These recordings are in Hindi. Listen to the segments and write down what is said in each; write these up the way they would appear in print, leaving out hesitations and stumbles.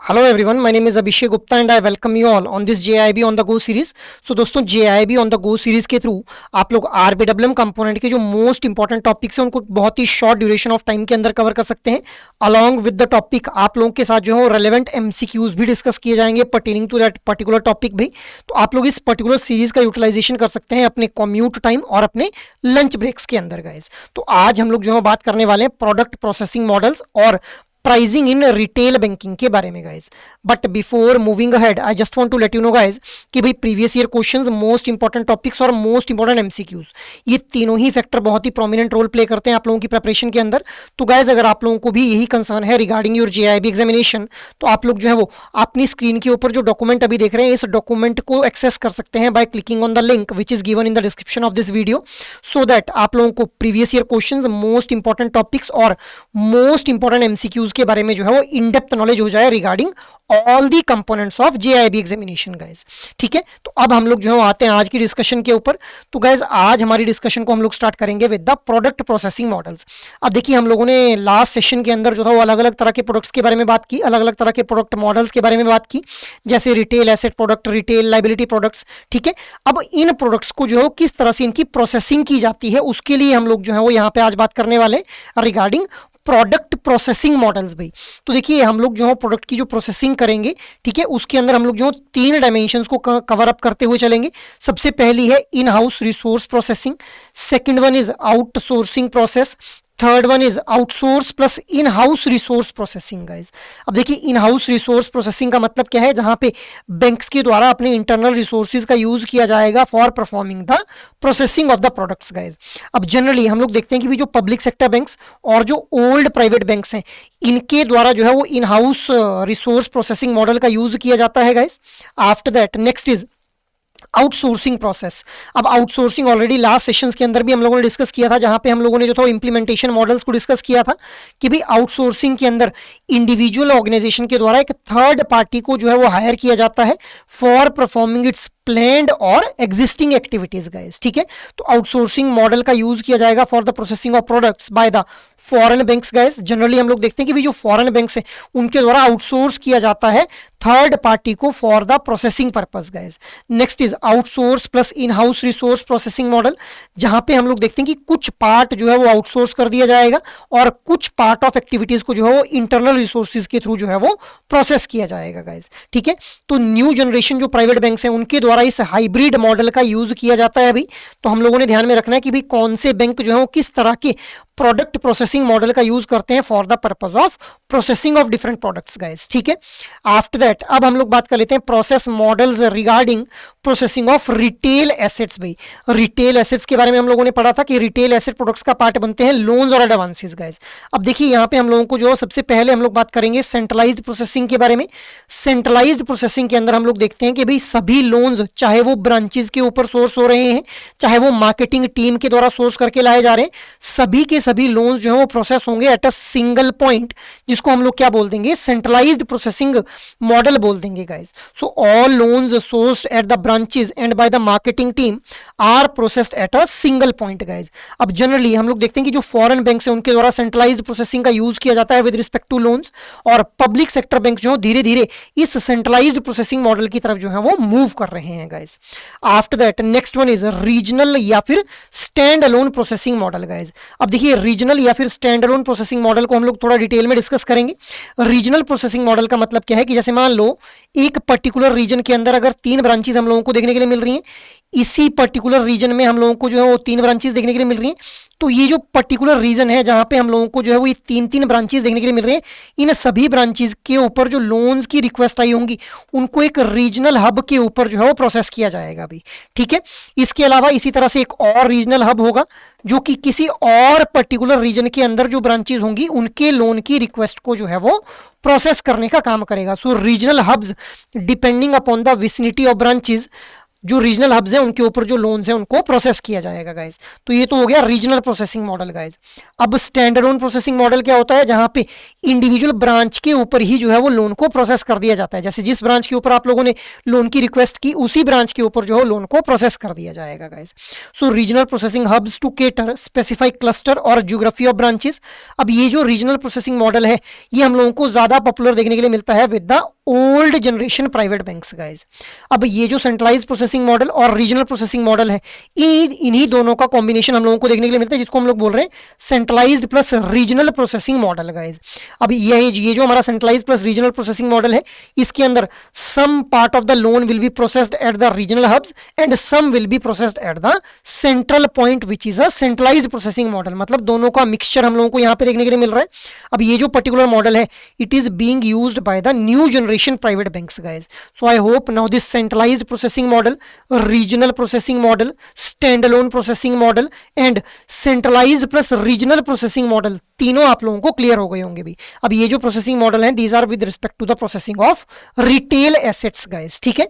Hello everyone, my name is Abhishek Gupta and I welcome you all on this JIB on the Go series. So दोस्तों JIB on the Go series के थ्रू आप लोग RBWM कंपोनेंट के जो मोस्ट इंपॉर्टेंट टॉपिक्स हैं उनको बहुत ही शॉर्ट ड्यूरेशन ऑफ टाइम के अंदर कवर कर सकते हैं. अलॉन्ग विद द टॉपिक आप लोगों के साथ जो है रेलेवेंट MCQs भी डिस्कस किए जाएंगे pertaining to that particular topic भी. तो आप लोग इस पर्टिकुलर सीरीज का यूटिलाइजेशन कर सकते हैं अपने कम्यूट टाइम और अपने लंच ब्रेक्स के अंदर गाइस. तो आज हम लोग जो है बात करने वाले हैं प्रोडक्ट प्रोसेसिंग मॉडल्स और प्राइसिंग इन रिटेल बैंकिंग के बारे में guys. But before moving ahead I just want to let you know guys कि भाई previous year questions, most important topics और मोस्ट इंपॉर्टेंट MCQs, ये तीनों ही फैक्टर बहुत ही प्रोमिनेंट रोल प्ले करते हैं आप लोगों की प्रिपरेशन के अंदर. तो गाइज अगर आप लोगों को भी यही कंसर्न है रिगार्डिंग योर JIB एग्जामिनेशन, तो आप लोग जो है वो अपनी स्क्रीन के ऊपर जो डॉक्यूमेंट अभी देख रहे हैं इस डॉक्यूमेंट को एक्सेस कर सकते हैं by clicking on the link which is given in the description of this video, so that आप लोगों को previous year questions, most important topics और मोस्ट इंपॉर्टेंट MCQs के बारे में जो है वो इन डेप्थ नॉलेज हो जाए regarding all the components of JIB examination guys. ठीक है, तो अब हम लोग जो है आते हैं आज की डिस्कशन के ऊपर. तो गाइज आज हमारी डिस्कशन को हम लोग स्टार्ट करेंगे with the product processing models. अब देखिए हम लोगों ने लास्ट सेशन के अंदर जो था वो अलग अलग तरह के प्रोडक्ट्स के बारे में बात की, अलग अलग तरह के प्रोडक्ट मॉडल्स के बारे में बात की, जैसे retail asset product, retail liability products. ठीक है, अब इन प्रोडक्ट्स को जो है किस तरह से इनकी प्रोसेसिंग की जाती है उसके लिए हम लोग जो है वो यहाँ पे आज बात करने वाले रिगार्डिंग प्रोडक्ट प्रोसेसिंग मॉडल्स भाई. तो देखिए हम लोग जो है प्रोडक्ट की जो प्रोसेसिंग करेंगे, ठीक है, उसके अंदर हम लोग जो तीन डायमेंशंस को कवर अप करते हुए चलेंगे. सबसे पहली है in house resource processing, second one is outsourcing process, third one is outsource plus in house resource processing guys. अब देखिए इन हाउस रिसोर्स प्रोसेसिंग का मतलब क्या है, जहां पे बैंक्स के द्वारा अपने इंटरनल रिसोर्सेज का यूज किया जाएगा for performing the processing of the products guys. अब जनरली हम लोग देखते हैं कि भी जो पब्लिक सेक्टर बैंक्स और जो ओल्ड प्राइवेट बैंक्स हैं इनके द्वारा जो है वो in house resource processing model का यूज किया जाता है guys. After that next is outsourcing process. अब आउटसोर्सिंग ऑलरेडी लास्ट सेशंस के अंदर भी हम लोगों ने डिस्कस किया था, जहां पे हम लोगों ने जो था इम्प्लीमेंटेशन मॉडल्स को डिस्कस किया था कि भाई आउटसोर्सिंग के अंदर इंडिविजुअल ऑर्गेनाइजेशन के द्वारा एक थर्ड पार्टी को जो है वो हायर किया जाता है फॉर परफॉर्मिंग इट्स प्लान्ड और एग्जिस्टिंग एक्टिविटीज गाइस. ठीक है, तो आउटसोर्सिंग मॉडल का यूज किया जाएगा for the processing of products by the foreign banks guys. Generally हम लोग देखते हैं कि भी जो फॉरेन बैंक्स हैं उनके द्वारा आउटसोर्स किया जाता है थर्ड पार्टी को for the processing purpose guys. Next is outsource plus in house resource processing model, जहां पे हम लोग देखते हैं कि कुछ पार्ट जो है वो आउटसोर्स कर दिया जाएगा और कुछ पार्ट ऑफ एक्टिविटीज को जो है वो इंटरनल रिसोर्सेज के थ्रू जो है वो प्रोसेस किया जाएगा गाइस. ठीक है, तो न्यू जनरेशन जो प्राइवेट बैंक्स हैं उनके द्वारा इस हाइब्रिड मॉडल का यूज किया जाता है अभी. तो हम लोगों ने ध्यान में रखना है कि भाई कौन से बैंक जो है वो किस तरह के प्रोडक्ट प्रोसेसिंग मॉडल का यूज करते हैं for the purpose of processing of different products guys. ठीक है, आफ्टर दैट अब हम लोग बात कर लेते हैं process models regarding processing of retail assets भाई. रिटेल एसेट्स के बारे में हम लोगों ने पढ़ा था कि रिटेल एसेट प्रोडक्ट्स का पार्ट बनते हैं लोन्स और एडवांसेस गाइस. अब देखिए यहाँ पे हम लोगों को जो सबसे पहले हम लोग बात करेंगे सेंट्रलाइज्ड प्रोसेसिंग के बारे में. सेंट्रलाइज्ड प्रोसेसिंग के अंदर हम लोग देखते हैं कि भाई सभी लोन्स चाहे वो ब्रांचेस के ऊपर सोर्स हो रहे हैं, चाहे वो मार्केटिंग टीम के द्वारा सोर्स करके लाए जा रहे हैं, सभी के सभी लोन्स जो है वो प्रोसेस होंगे एट अ सिंगल पॉइंट, जिसको हम लोग क्या बोल देंगे, सेंट्रलाइज्ड प्रोसेसिंग मॉडल बोल देंगे guys. So all loans sourced at the branches and by the marketing team are processed at a single point guys. अब जनरली हम लोग देखते हैं कि जो फॉरेन बैंक्स हैं उनके द्वारा सेंट्रलाइज्ड प्रोसेसिंग का यूज किया जाता है विद रिस्पेक्ट टू लोन्स, और पब्लिक सेक्टर बैंक जो धीरे धीरे इस सेंट्रलाइज्ड प्रोसेसिंग मॉडल की तरफ जो है वो मूव कर रहे हैं guys. After that next one is regional या फिर stand alone processing model guys. अब देखिए रीजनल या फिर स्टैंड अलोन प्रोसेसिंग मॉडल को हम लोग थोड़ा डिटेल में डिस्कस करेंगे. रीजनल प्रोसेसिंग मॉडल का मतलब क्या है कि जैसे मान लो एक पर्टिकुलर रीजन के अंदर अगर 3 ब्रांचेस हम लोगों को देखने के लिए मिल रही हैं, इसी पर्टिकुलर रीजन में हम लोगों को जो है वो 3 ब्रांचेस देखने के लिए मिल रही हैं, तो ये जो पर्टिकुलर रीजन है जहां पे हम लोगों को जो है वो ये 3 ब्रांचेस देखने के लिए मिल रही हैं, इन सभी ब्रांचेस के ऊपर जो लोन्स की रिक्वेस्ट आई होंगी उनको एक रीजनल हब के ऊपर जो है वो प्रोसेस किया जाएगा अभी. ठीक है, इसके अलावा इसी तरह से एक और रीजनल हब होगा जो कि किसी और पर्टिकुलर रीजन के अंदर जो ब्रांचेस होंगी उनके लोन की रिक्वेस्ट को जो है वो प्रोसेस करने का काम करेगा. So regional hubs depending upon the vicinity of branches जो रीजनल हब्स हैं उनके ऊपर जो लोन्स हैं उनको प्रोसेस किया जाएगा गाइज। तो ये तो हो गया रीजनल प्रोसेसिंग मॉडल गाइज। अब स्टैंड अलोन प्रोसेसिंग मॉडल क्या होता है, जहां पे इंडिविजुअल ब्रांच के ऊपर ही जो है वो लोन को प्रोसेस कर दिया जाता है। जैसे जिस ब्रांच के ऊपर आप लोगों ने लोन की रिक्वेस्ट की, उसी ब्रांच के ऊपर जो है लोन को प्रोसेस कर दिया जाएगा guys. So regional processing hubs to cater specified cluster और ज्योग्राफी ऑफ ब्रांचेस। अब ये जो रीजनल प्रोसेसिंग मॉडल है ये हम लोगों को ज्यादा पॉपुलर देखने के लिए मिलता है with the old generation private banks guys. अब ये जो सेंट्रलाइज प्रोसेसिंग मॉडल और रीजनल प्रोसेसिंग मॉडल है, इन्हीं दोनों का कॉम्बिनेशन हम लोगों को देखने के लिए मिलता है, जिसको हम लोग बोल रहे हैं centralized plus regional processing model guys. अब ये जो हमारा centralized plus regional processing model है, इसके अंदर some part of the loan will be processed at the regional hubs and some will be processed at the central point which is a centralized processing model. मतलब दोनों का मिक्सचर हम लोगों को यहाँ पे देखने के लिए मिल रहा है। अब ये जो पर्टिकुलर मॉडल है, it is being used by the new generation private banks guys. So I hope now this centralized processing model, regional processing model, standalone processing model and centralized plus regional processing model तीनों आप लोगों को क्लियर हो गए होंगे भी। अब ये जो प्रोसेसिंग मॉडल है, these are with respect to the processing of retail assets guys, ठीक है।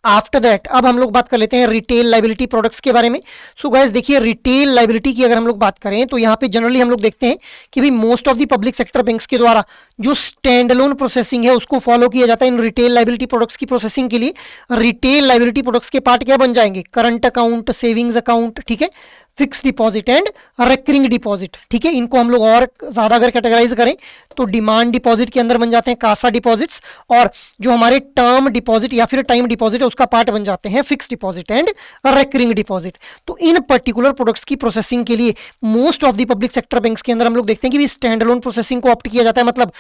आफ्टर दैट अब हम लोग बात कर लेते हैं रिटेल लाइबिलिटी प्रोडक्ट्स के बारे में। सो गाइस देखिए, रिटेल लाइबिलिटी की अगर हम लोग बात करें तो यहाँ पे जनरली हम लोग देखते हैं कि भाई most of the public sector banks के द्वारा जो स्टैंड अलोन प्रोसेसिंग है उसको फॉलो किया जाता है इन रिटेल लाइबिलिटी प्रोडक्ट्स की प्रोसेसिंग के लिए। रिटेल लाइबिलिटी प्रोडक्ट्स के पार्ट क्या बन जाएंगे, करंट अकाउंट, सेविंग्स अकाउंट, ठीक है, fix deposit and recurring deposit, ठीक है। इनको हम लोग और ज्यादा अगर कैटेगराइज करें तो डिमांड डिपॉजिट के अंदर बन जाते हैं कासा डिपॉजिट्स, और जो हमारे टर्म डिपॉजिट या फिर टाइम डिपॉजिट है उसका पार्ट बन जाते हैं fix deposit and recurring deposit. तो इन पर्टिकुलर प्रोडक्ट्स की प्रोसेसिंग के लिए most of the public sector banks के अंदर हम लोग देखते हैं कि स्टैंड अलोन प्रोसेसिंग को ऑप्ट किया जाता है। मतलब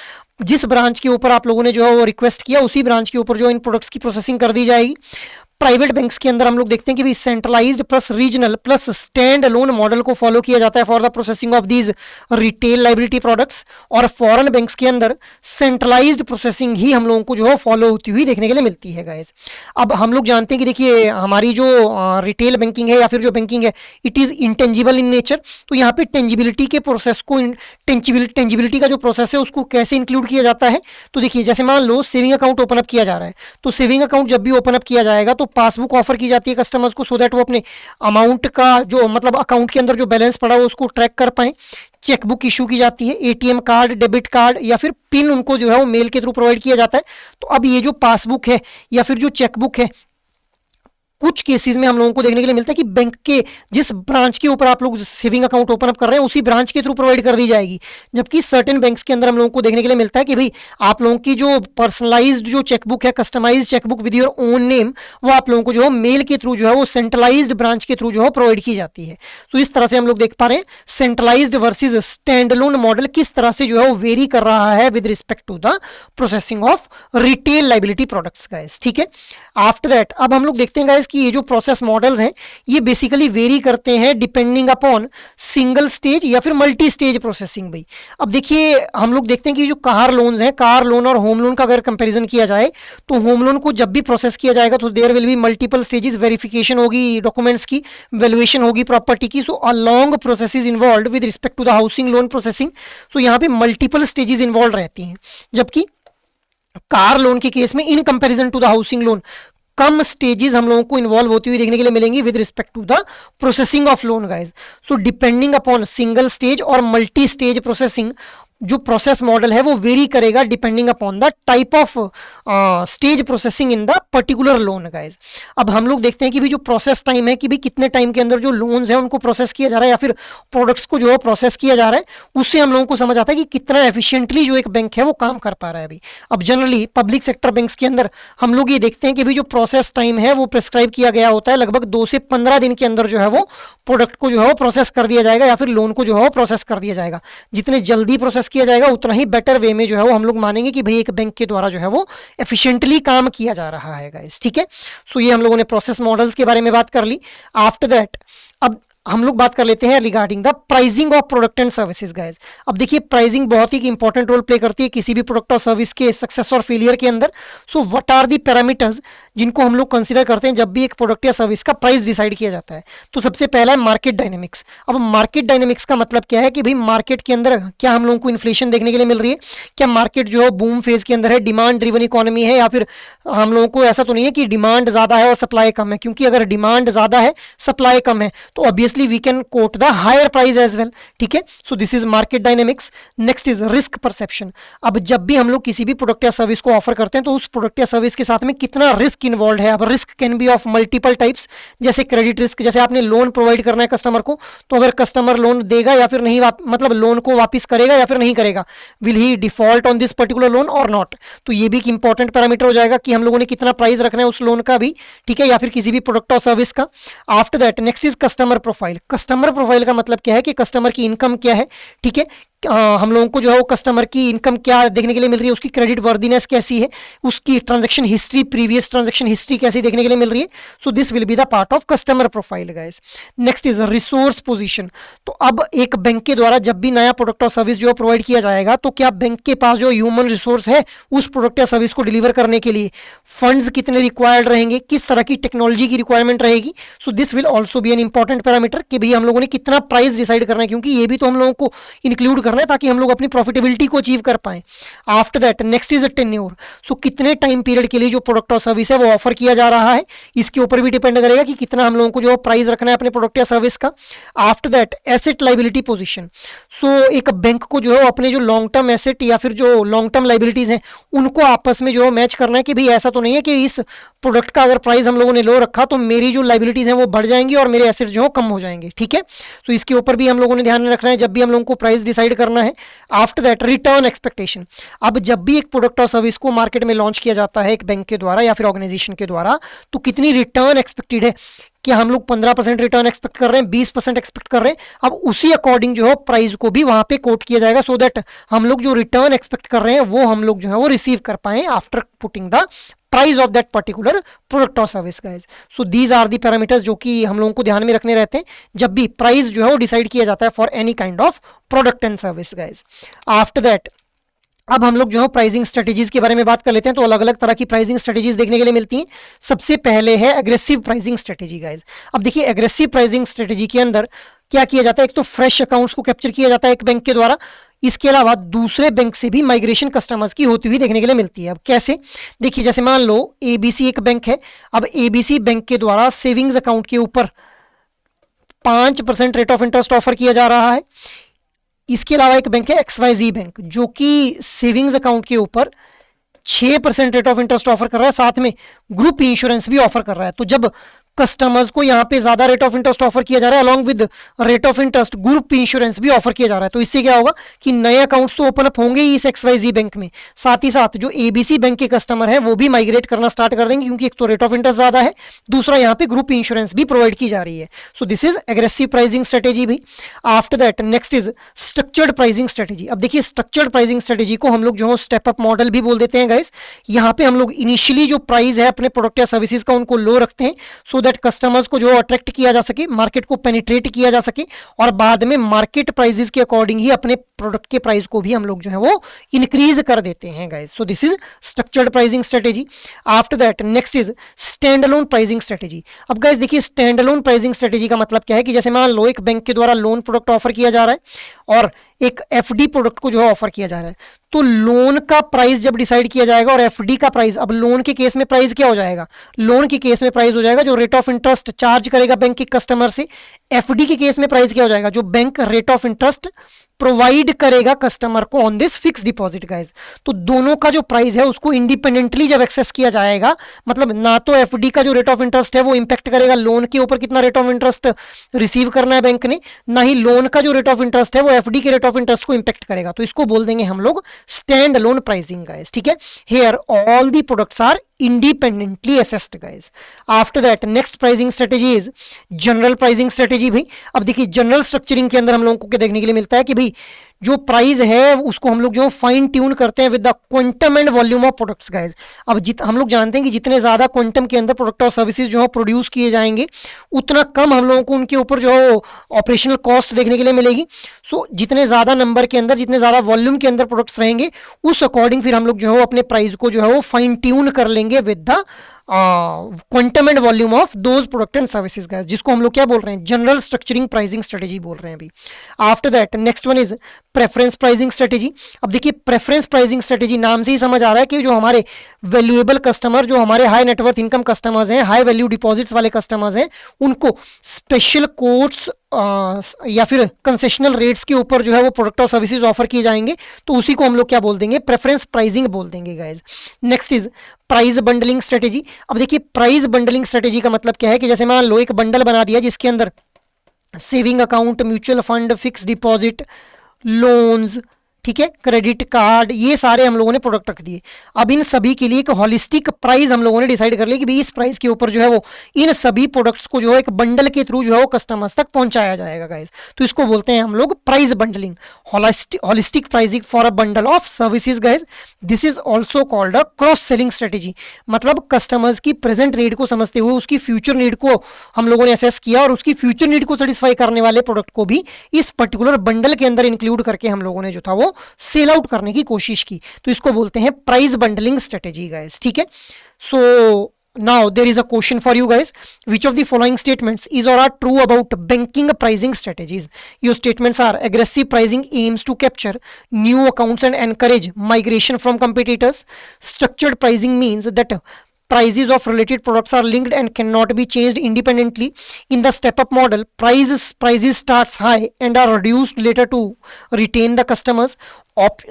जिस ब्रांच के ऊपर आप लोगों ने जो है वो रिक्वेस्ट किया, उसी ब्रांच के ऊपर जो इन प्रोडक्ट्स की प्रोसेसिंग कर दी जाएगी। प्राइवेट बैंक्स के अंदर हम लोग देखते हैं कि भी centralised plus regional plus stand alone model को फॉलो किया जाता है for the processing of these retail liability products, और फॉरेन बैंक्स के अंदर सेंट्रलाइज्ड प्रोसेसिंग ही हम लोगों को जो है फॉलो होती हुई देखने के लिए मिलती है गाइस। अब हम लोग जानते हैं कि देखिए हमारी जो रिटेल बैंकिंग है या फिर जो बैंकिंग है, it is intangible in nature. तो यहाँ पे टेंजिबिलिटी के प्रोसेस को, टेंजिबिलिटी का जो प्रोसेस है उसको कैसे इंक्लूड किया जाता है, तो देखिए जैसे मान लो सेविंग अकाउंट ओपन अप किया जा रहा है, तो सेविंग अकाउंट जब भी ओपन अप किया जाएगा तो पासबुक ऑफर की जाती है कस्टमर्स को, सो दैट वो अपने अमाउंट का जो मतलब अकाउंट के अंदर जो बैलेंस पड़ा हो उसको ट्रैक कर पाए। चेकबुक इशू की जाती है, एटीएम कार्ड, डेबिट कार्ड या फिर पिन उनको जो है वो मेल के थ्रू प्रोवाइड किया जाता है। तो अब ये जो पासबुक है या फिर जो चेकबुक है, कुछ केसेस में हम लोगों को देखने के लिए मिलता है कि बैंक के जिस ब्रांच के ऊपर आप लोग सेविंग अकाउंट ओपन अप कर रहे हैं उसी ब्रांच के थ्रू प्रोवाइड कर दी जाएगी। जबकि सर्टेन बैंक्स के अंदर हम लोगों को देखने के लिए मिलता है कि भाई आप लोगों की जो पर्सनलाइज्ड जो चेकबुक है, customized chequebook with your own name, वो आप लोगों को जो है मेल के थ्रू जो है वो सेंट्रलाइज्ड ब्रांच के थ्रू जो है प्रोवाइड की जाती है। तो इस तरह से हम लोग देख पा रहे हैं सेंट्रलाइज्ड वर्सेज स्टैंडअलोन मॉडल किस तरह से जो है वो वेरी कर रहा है with respect to the processing of retail liability products guys, ठीक है। आफ्टर दैट अब हम लोग देखते हैं गाइस कि ये जो प्रोसेस मॉडल्स हैं ये बेसिकली वेरी करते हैं डिपेंडिंग अपॉन सिंगल स्टेज या फिर मल्टी स्टेज प्रोसेसिंग। भाई अब देखिए हम लोग देखते हैं कि जो कार लोन्स हैं, कार लोन और होम लोन का अगर कंपैरिजन किया जाए तो होम लोन को जब भी प्रोसेस किया जाएगा तो there will be multiple stages, verification होगी डॉक्यूमेंट्स की, वैल्यूएशन होगी प्रॉपर्टी की, so a long process is involve with respect to the housing loan processing. So यहाँ पे मल्टीपल स्टेजेस इन्वॉल्व रहती हैं, जबकि कार लोन के केस में in comparison to the housing loan कम स्टेजेस हम लोगों को इन्वॉल्व होती हुई देखने के लिए मिलेंगी with respect to the processing of loan guys. So depending upon single stage और मल्टी स्टेज प्रोसेसिंग, जो प्रोसेस मॉडल है वो वेरी करेगा depending upon the type of stage processing in the particular loan guys. अब हम लोग देखते हैं कि भी जो प्रोसेस टाइम है कि भी कितने टाइम के अंदर जो लोन्स हैं उनको प्रोसेस किया जा रहा है या फिर प्रोडक्ट्स को जो है प्रोसेस किया जा रहा है, उससे हम लोगों को समझ आता है कि कितना एफिशिएंटली जो एक बैंक है वो काम कर पा रहा है अभी। अब जनरली पब्लिक सेक्टर बैंक्स के अंदर हम लोग ये देखते हैं कि भी जो प्रोसेस टाइम है वो प्रिस्क्राइब किया गया होता है, लगभग 2 से 15 दिन के अंदर जो है वो प्रोडक्ट को जो है वो प्रोसेस कर दिया जाएगा या फिर लोन को जो है वो प्रोसेस कर दिया जाएगा। जितने जल्दी प्रोसेस किया जाएगा उतना ही बेटर वे में जो है वो हम लोग मानेंगे कि भाई एक बैंक के द्वारा जो है वो एफिशिएंटली काम किया जा रहा है गाइस, ठीक है। सो ये हम लोगों ने प्रोसेस मॉडल्स के बारे में बात कर ली। आफ्टर दैट अब हम लोग बात कर लेते हैं regarding the pricing of product and services guys. अब देखिए प्राइसिंग बहुत ही इंपॉर्टेंट रोल प्ले करती है किसी भी प्रोडक्ट और सर्विस के सक्सेस और फेलियर के अंदर। So what are the parameters जिनको हम लोग कंसीडर करते हैं जब भी एक प्रोडक्ट या सर्विस का प्राइस डिसाइड किया जाता है? तो सबसे पहला है मार्केट डायनेमिक्स। अब मार्केट डायनेमिक्स का मतलब क्या है कि भाई मार्केट के अंदर क्या हम लोगों को इन्फ्लेशन देखने के लिए मिल रही है, क्या मार्केट जो है बूम फेज के अंदर है, डिमांड ड्रिवन इकोनॉमी है, या फिर हम लोगों को ऐसा तो नहीं है कि डिमांड ज्यादा है और सप्लाई कम है, क्योंकि अगर डिमांड ज्यादा है सप्लाई कम है तो obviously we can quote the higher price as well. ठीक है, so this is market dynamics. Next is risk perception. अब जब भी हम लोग किसी भी प्रोडक्ट या सर्विस को ऑफर करते हैं तो उस प्रोडक्ट या सर्विस के साथ में कितना रिस्क इन्वॉल्व है। अब risk can be of multiple types, जैसे क्रेडिट रिस्क, जैसे आपने लोन प्रोवाइड करना है कस्टमर को, तो अगर कस्टमर लोन देगा या फिर नहीं, मतलब लोन को वापस करेगा या फिर नहीं करेगा, will he default on this particular loan और नॉट। तो ये भी एक इंपॉर्टेंट पैरामीटर हो जाएगा कि हम लोगों ने कितना प्राइस रखना है उस लोन का भी, ठीक है, या फिर किसी भी प्रोडक्ट और सर्विस का। After that next is customer profile. Customer profile का मतलब क्या है कि कस्टमर की इनकम क्या है, ठीक है, हम लोगों को जो है वो कस्टमर की इनकम क्या देखने के लिए मिल रही है, उसकी क्रेडिट वर्दीनेस कैसी है, उसकी transaction history, previous transaction history कैसी देखने के लिए मिल रही है। So this will be the part of customer profile guys. Next is resource position. तो अब एक बैंक के द्वारा जब भी नया प्रोडक्ट और सर्विस जो प्रोवाइड किया जाएगा तो क्या बैंक के पास जो ह्यूमन रिसोर्स है उस प्रोडक्ट या सर्विस को डिलीवर करने के लिए, फंड्स कितने रिक्वायर्ड रहेंगे, किस तरह की टेक्नोलॉजी की रिक्वायरमेंट रहेगी। So this will also be an important parameter कि भाई हम लोगों ने कितना प्राइस डिसाइड करना है, क्योंकि ये भी तो हम लोगों को इंक्लूड करना है ताकि हम लोग अपनी प्रॉफिटेबिलिटी को अचीव कर पाए। After that next is tenure. So कितने टाइम पीरियड के लिए जो प्रोडक्ट और सर्विस है वो ऑफर किया जा रहा है, इसके ऊपर भी डिपेंड करेगा कि कितना हम लोगों को जो प्राइस रखना है अपने प्रोडक्ट या सर्विस का। After that asset liability position. So एक बैंक को जो है अपने जो लॉन्ग टर्म एसेट या फिर जो लॉन्ग टर्म लाइबिलिटीज हैं उनको आपस में जो मैच करना है कि भाई ऐसा तो नहीं है कि इस प्रोडक्ट का अगर प्राइस हम लोगों ने लो रखा तो मेरी जो लाइबिलिटीज हैं वो बढ़ जाएंगी और मेरे एसेट जो कम हो जाएंगे। ठीक है, सो इसके ऊपर भी हम लोगों ने ध्यान में रखना है जब भी हम लोगों को प्राइस डिसाइड करना है। After that return expectation. अब जब भी एक प्रोडक्ट और सर्विस को मार्केट में लॉन्च किया जाता है एक बैंक के द्वारा या फिर ऑर्गेनाइजेशन के द्वारा, तो कितनी रिटर्न एक्सपेक्टेड है, क्या हम लोग 15% रिटर्न एक्सपेक्ट कर रहे हैं, 20% एक्सपेक्ट कर रहे हैं। अब उसी अकॉर्डिंग जो है प्राइस को भी वहां पे कोट किया जाएगा सो दैट हम लोग जो रिटर्न एक्सपेक्ट कर रहे हैं वो हम लोग जो है वो रिसीव कर पाए after putting the price of that particular product और service guys. So these are the parameters जो कि हम लोगों को ध्यान में रखने रहते हैं जब भी प्राइस जो है वो डिसाइड किया जाता है for any kind of product and service guys. After that अब हम लोग जो है प्राइसिंग स्ट्रेटेजीज के बारे में बात कर लेते हैं। तो अलग अलग तरह की प्राइसिंग स्ट्रेटेजीज देखने के लिए मिलती हैं। सबसे पहले है एग्रेसिव प्राइसिंग स्ट्रेटेजी गाइस। अब देखिए एग्रेसिव प्राइसिंग स्ट्रेटेजी के अंदर क्या किया जाता है, एक तो फ्रेश अकाउंट्स को कैप्चर किया जाता है एक बैंक के द्वारा, इसके अलावा दूसरे बैंक से भी माइग्रेशन कस्टमर्स की होती हुई देखने के लिए मिलती है। अब कैसे, देखिए जैसे मान लो एबीसी एक बैंक है, अब एबीसी बैंक के द्वारा सेविंग्स अकाउंट के ऊपर 5% रेट ऑफ इंटरेस्ट ऑफर किया जा रहा है। इसके अलावा एक बैंक है XYZ बैंक जो कि सेविंग्स अकाउंट के ऊपर 6% रेट ऑफ इंटरेस्ट ऑफर कर रहा है, साथ में ग्रुप इंश्योरेंस भी ऑफर कर रहा है। तो जब कस्टमर्स को यहाँ पे ज्यादा रेट ऑफ इंटरेस्ट ऑफर किया जा रहा है along with rate of interest group insurance भी ऑफर किया जा रहा है, तो इससे क्या होगा कि नए अकाउंट्स तो ओपन अप होंगे ही इस XYZ बैंक में, साथ ही साथ जो ABC बैंक के कस्टमर है वो भी माइग्रेट करना स्टार्ट कर देंगे, क्योंकि एक तो रेट ऑफ इंटरेस्ट ज्यादा है, दूसरा यहाँ पे ग्रुप इंश्योरेंस भी प्रोवाइड की जा रही है। So this is aggressive pricing strategy भी। After that next is structured pricing strategy. अब देखिए स्ट्रक्चर्ड प्राइसिंग स्ट्रेटेजी को हम लोग जो है स्टेप अप मॉडल भी बोल देते हैं गाइस। यहाँ पे हम लोग इनिशियली जो प्राइस है अपने प्रोडक्ट या सर्विसेज का उनको लो रखते हैं सो दैट कस्टमर्स को जो अट्रैक्ट किया जा सके, मार्केट को पेनिट्रेट किया जा सके, और बाद में मार्केट प्राइसेस के अकॉर्डिंग ही अपने प्रोडक्ट के प्राइस को भी हम लोग जो है वो इंक्रीज कर देते हैं guys. So this is structured pricing strategy. After that next is stand alone pricing strategy. अब गाइस देखिए स्टैंड अलोन प्राइसिंग स्ट्रेटेजी का मतलब क्या है कि जैसे मान लो एक बैंक के द्वारा लोन प्रोडक्ट ऑफर किया जा रहा है और एक एफडी प्रोडक्ट को जो है ऑफर किया जा रहा है, तो लोन का प्राइस जब डिसाइड किया जाएगा और एफडी का प्राइस, अब लोन के केस में प्राइस क्या हो जाएगा, लोन के केस में प्राइस हो जाएगा जो रेट ऑफ इंटरेस्ट चार्ज करेगा बैंक के कस्टमर से। एफडी के केस में प्राइस क्या हो जाएगा, जो bank rate of interest provide करेगा कस्टमर को on this fix deposit guys. तो दोनों का जो प्राइस है उसको इंडिपेंडेंटली जब एक्सेस किया जाएगा, मतलब ना तो एफडी का जो रेट ऑफ इंटरेस्ट है वो इंपैक्ट करेगा लोन के ऊपर कितना रेट ऑफ इंटरेस्ट रिसीव करना है बैंक ने, ना ही लोन का जो रेट ऑफ इंटरेस्ट है वो एफडी के रेट ऑफ इंटरेस्ट को इंपैक्ट करेगा। तो इसको बोल देंगे हम लोग स्टैंड अलोन प्राइसिंग गाइस। ठीक है, here all the products are independently assessed guys. After that next pricing strategy is general pricing strategy भी। अब देखिए जनरल स्ट्रक्चरिंग के अंदर हम लोगों को क्या देखने के लिए मिलता है कि भाई जो प्राइस है उसको हम लोग जो फाइन ट्यून करते हैं with the quantum and volume of products guys. अब हम लोग जानते हैं कि जितने ज्यादा क्वांटम के अंदर प्रोडक्ट और सर्विसेज जो है प्रोड्यूस किए जाएंगे उतना कम हम लोगों को उनके ऊपर जो ऑपरेशनल कॉस्ट देखने के लिए मिलेगी। सो जितने ज्यादा नंबर के अंदर, जितने ज्यादा वॉल्यूम के अंदर प्रोडक्ट्स रहेंगे उस अकॉर्डिंग फिर हम लोग जो है अपने प्राइस को जो है वो फाइन ट्यून कर लेंगे with the quantum and volume of those product and services guys, जिसको हम लोग क्या बोल रहे हैं, जनरल स्ट्रक्चरिंग प्राइसिंग स्ट्रेटेजी बोल रहे हैं अभी। After that next one is preference pricing strategy. अब देखिए प्रेफरेंस प्राइसिंग स्ट्रेटेजी नाम से ही समझ आ रहा है कि जो हमारे वैल्यूएबल कस्टमर, जो हमारे हाई नेटवर्थ इनकम कस्टमर्स हैं, हाई वैल्यू डिपॉजिट्स वाले कस्टमर्स हैं, उनको स्पेशल कोट्स या फिर कंसेशनल रेट्स के ऊपर जो है वो प्रोडक्ट और सर्विसेज ऑफर किए जाएंगे, तो उसी को हम लोग क्या बोल देंगे, प्रेफरेंस प्राइसिंग बोल देंगे guys. Next is price bundling strategy. अब देखिए प्राइस बंडलिंग स्ट्रेटेजी का मतलब क्या है कि जैसे मान लो एक बंडल बना दिया जिसके अंदर saving account, mutual fund, fix deposit, loans, ठीक है, क्रेडिट कार्ड, ये सारे हम लोगों ने प्रोडक्ट रख दिए। अब इन सभी के लिए एक हॉलिस्टिक प्राइस हम लोगों ने डिसाइड कर लिया कि भाई इस प्राइस के ऊपर जो है वो इन सभी प्रोडक्ट्स को जो है एक बंडल के थ्रू जो है वो कस्टमर्स तक पहुंचाया जाएगा गाइस। तो इसको बोलते हैं हम लोग price bundling, holistic pricing for a bundle of services guys. This is also called a cross selling strategy. मतलब कस्टमर्स की प्रेजेंट नीड को समझते हुए उसकी फ्यूचर नीड को हम लोगों ने असेस किया और उसकी फ्यूचर नीड को सेटिस्फाई करने वाले प्रोडक्ट को भी इस पर्टिकुलर बंडल के अंदर इंक्लूड करके हम लोगों ने जो था वो सेल आउट करने की कोशिश की। तो इसको बोलते हैं प्राइस बंडलिंग स्ट्रेटेजी गाइस, ठीक है। सो now there is a question for you guys, which of the following statements is or are true about banking pricing strategies? Your statements are: aggressive pricing aims to capture new accounts and encourage migration from competitors. Structured pricing means that prices of related products are linked and cannot be changed independently. In the step up model, prices starts high and are reduced later to retain the customers.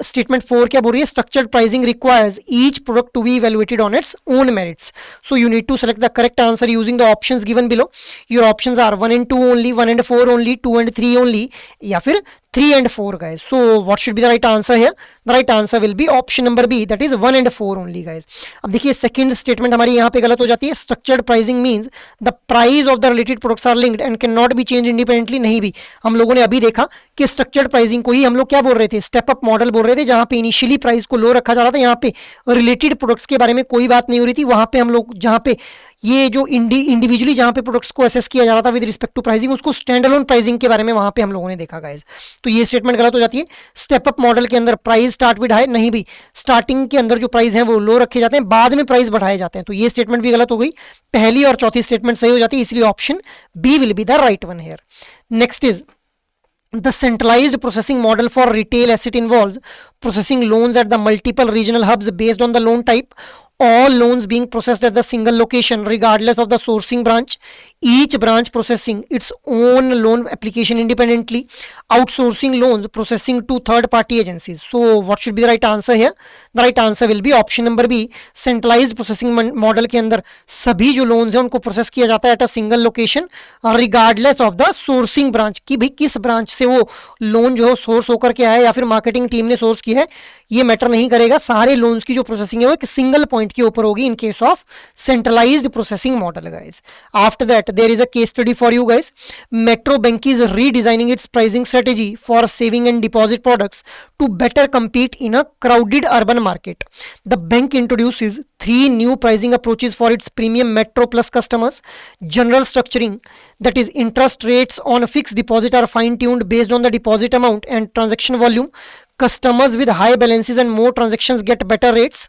Statement 4 क्या बोल रही है, structured pricing requires each product to be evaluated on its own merits. So you need to select the correct answer using the options given below. Your options are 1 and 2 only, 1 and 4 only, 2 and 3 only, या फिर 3 and 4 guys. So what should be the right answer here? The right answer will be option number B, that is 1 and 4 only guys. अब देखिए second statement हमारी यहाँ पे गलत हो जाती है। Structured pricing means the price of the related products are linked and cannot be changed independently। नहीं भी, हम लोगों ने अभी देखा कि स्ट्रक्चर्ड प्राइसिंग को ही हम लोग क्या बोल रहे थे, स्टेप अप मॉडल बोल रहे थे, जहां पे इनिशियली प्राइस को लो रखा जा रहा था, यहाँ पे रिलेटेड प्रोडक्ट्स के बारे में कोई बात नहीं हो रही थी। वहां पे हम लोग जहां पे ये जो इंडिविजुअली जहां पे प्रोडक्ट्स को असेस किया जा रहा था विद रिस्पेक्ट टू प्राइसिंग, उसको स्टैंड अलोन प्राइसिंग के बारे में वहां पे हम लोगों ने देखा गाइस। तो ये स्टेटमेंट गलत हो जाती है। स्टेप अप मॉडल के अंदर प्राइस स्टार्ट विद हाई, नहीं भी, स्टार्टिंग के अंदर जो प्राइस है वो लो रखे जाते हैं, बाद में प्राइस बढ़ाए जाते हैं। तो ये स्टेटमेंट भी गलत हो गई। पहली और चौथी स्टेटमेंट सही हो जाती है, इसलिए option B will be the right one here. Next is the centralized processing model for retail asset involves processing loans at the multiple regional hubs based on the loan type, all loans being processed at the single location regardless of the sourcing branch, each branch processing its own loan application independently, outsourcing loans processing to third party agencies. So what should be the right answer here? The right answer will be option number B, centralized processing model के अंदर सभी जो loans हैं उनको process किया जाता है at a single location regardless of the sourcing branch, कि भाई किस branch से वो loan जो source होकर के आया या फिर marketing team ने source की है, ये मैटर नहीं करेगा। सारे लोन्स की जो प्रोसेसिंग है वो एक सिंगल पॉइंट के ऊपर होगी in case of centralized processing model guys. After that there is a case study for you guys. Metro Bank is redesigning its pricing strategy for saving and deposit products to better compete in a crowded urban market. The bank introduces 3 new pricing approaches for its premium Metro Plus customers. General structuring, that is interest rates on fixed deposit are fine-tuned based on the deposit amount and transaction volume. Customers with high balances and more transactions get better rates.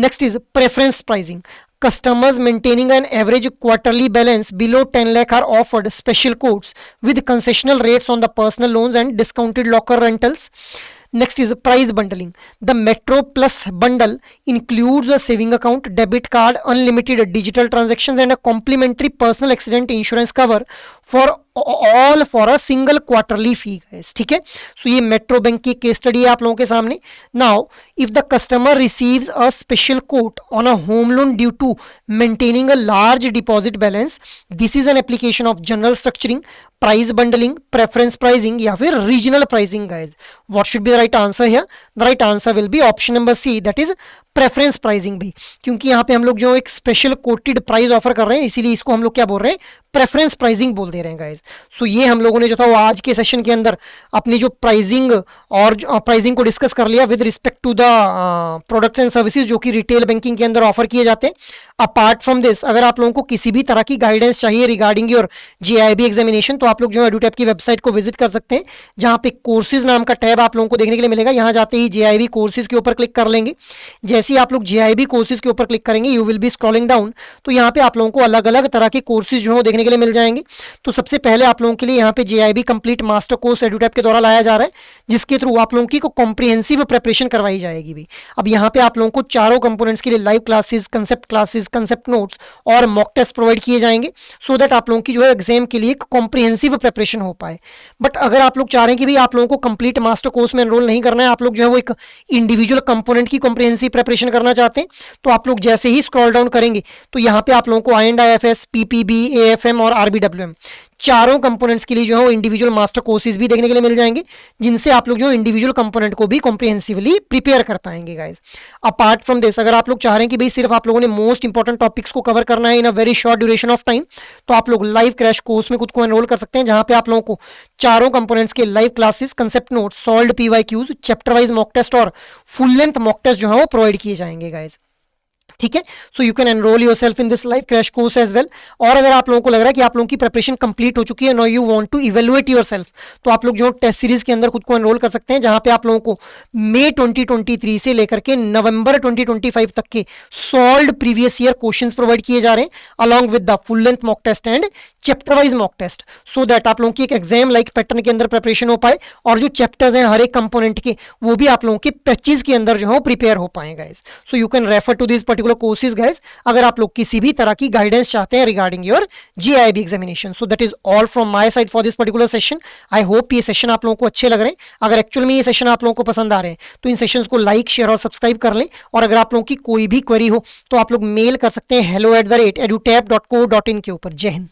Next is preference pricing. Customers maintaining an average quarterly balance below 10 lakh are offered special quotes with concessional rates on the personal loans and discounted locker rentals. Next is price bundling. The Metro Plus bundle includes a saving account, debit card, unlimited digital transactions and a complimentary personal accident insurance cover for all for a single quarterly fee guys. ठीक है, सो ये मेट्रो बैंक की केस स्टडी है आप लोगों के सामने. Now if the customer receives a special quote on a home loan due to maintaining a large deposit balance, this is an application of general structuring, price bundling, preference pricing या फिर regional pricing guys. What should be the right answer here? The right answer will be option number C, that is preference pricing भी, क्योंकि यहाँ पे हम लोग जो एक स्पेशल कोटेड प्राइस ऑफर कर रहे हैं, इसीलिए इसको हम लोग क्या बोल रहे हैं, प्रेफरेंस प्राइसिंग बोल दे रहे हैं गाइस। सो ये हम लोगों ने जो था वो आज के सेशन के अंदर अपनी जो प्राइसिंग और प्राइसिंग को डिस्कस कर लिया with respect to the products and services जो कि रिटेल बैंकिंग के अंदर ऑफर किए जाते हैं। अपार्ट फ्रॉम दिस, अगर आप लोगों को किसी भी तरह की गाइडेंस चाहिए रिगार्डिंग योर JIB एग्जामिनेशन, तो आप लोग जो एडुटैप की वेबसाइट को विजिट कर सकते हैं, जहां पे कोर्सेज नाम का टैब आप लोगों को देखने के लिए मिलेगा। यहाँ जाते ही JIB कोर्सेज के ऊपर क्लिक कर लेंगे। जैसे ही आप लोग JIB कोर्सेज के ऊपर क्लिक करेंगे, you will be scrolling down, तो यहाँ पे आप लोगों को अलग अलग तरह के कोर्सेज जो है देखने के लिए मिल जाएंगे। तो सबसे पहले आप लोगों के लिए यहाँ पे JIB कंप्लीट मास्टर कोर्स एडुटैप के द्वारा लाया जा रहा है, जिसके थ्रू आप लोगों की कॉम्प्रिहेंसिव प्रिपरेशन करवाई जाएगी भी। अब यहाँ पे आप लोगों को चारों कंपोनेंट्स के लिए लाइव क्लासेस, कंसेप्ट नोट्स और मॉक टेस्ट प्रोवाइड किए जाएंगे, सो दैट आप लोगों की जो है एग्जाम के लिए कॉम्प्रिहेंसिव प्रिपरेशन हो पाए। बट अगर आप लोग चाह रहे हैं कि भाई आप लोगों को कंप्लीट मास्टर कोर्स में एनरोल नहीं करना है, आप लोग जो है वो एक इंडिविजुअल कंपोनेंट की कॉम्प्रिहेंसिव प्रिपरेशन करना चाहते हैं, तो आप लोग जैसे ही स्क्रॉल डाउन करेंगे तो यहाँ पे आप लोगों को IND-IFS, PPB, AFM और RBWM चारों कंपोनेंट्स के लिए जो है वो इंडिविजुअल मास्टर कोर्सेज भी देखने के लिए मिल जाएंगे, जिनसे आप लोग जो इंडिविजुअल कंपोनेंट को भी कॉम्प्रिहेंसिवली प्रिपेयर कर पाएंगे गाइस। अपार्ट फ्रॉम दिस, अगर आप लोग चाह रहे हैं कि भाई सिर्फ आप लोगों ने मोस्ट इंपॉर्टेंट टॉपिक्स को कवर करना है in a very short duration of time, तो आप लोग लाइव क्रैश कोर्स में खुद को एनरोल कर सकते हैं, जहां पे आप लोगों को चारों कंपोनेंट्स के live classes, concept note, solved PYQs, chapter wise mock test और फुल लेंथ मॉक टेस्ट जो है वो प्रोवाइड किए जाएंगे गाइस। ठीक है, so you can enrol yourself in this live crash course as well. और अगर आप लोगों को लग रहा है कि आप लोगों की प्रिपरेशन कंप्लीट हो चुकी है, no you want to evaluate yourself, तो आप लोग जो टेस्ट सीरीज के अंदर खुद को एनरोल कर सकते हैं, जहां पे आप लोगों को मई 2023 से लेकर के नवंबर 2025 तक के solved previous year questions provide किए जा रहे हैं, along with the full length mock test and chapter wise mock test, so that आप लोगों की एक एग्जाम लाइक पैटर्न के अंदर प्रिपरेशन हो पाए, और जो चैप्टर्स हैं हर एक कंपोनेंट के, वो भी आप लोगों के पैचेज के अंदर जो है प्रिपेयर हो पाए guys. So you can refer to this particular courses guys, अगर आप लोग किसी भी तरह की गाइडेंस चाहते हैं regarding your JIB examination. So that is all from my side for this particular session. I hope ये सेशन आप लोगों को अच्छे लग रहे हैं। अगर एक्चुअल में ये सेशन आप लोगों को पसंद आ रहे हैं, तो इन सेशंस को लाइक, शेयर और सब्सक्राइब कर लें। और अगर आप लोगों की कोई भी क्वेरी हो, तो आप लोग मेल कर सकते हैं hello@edutap.co.in के ऊपर। जय हिंद।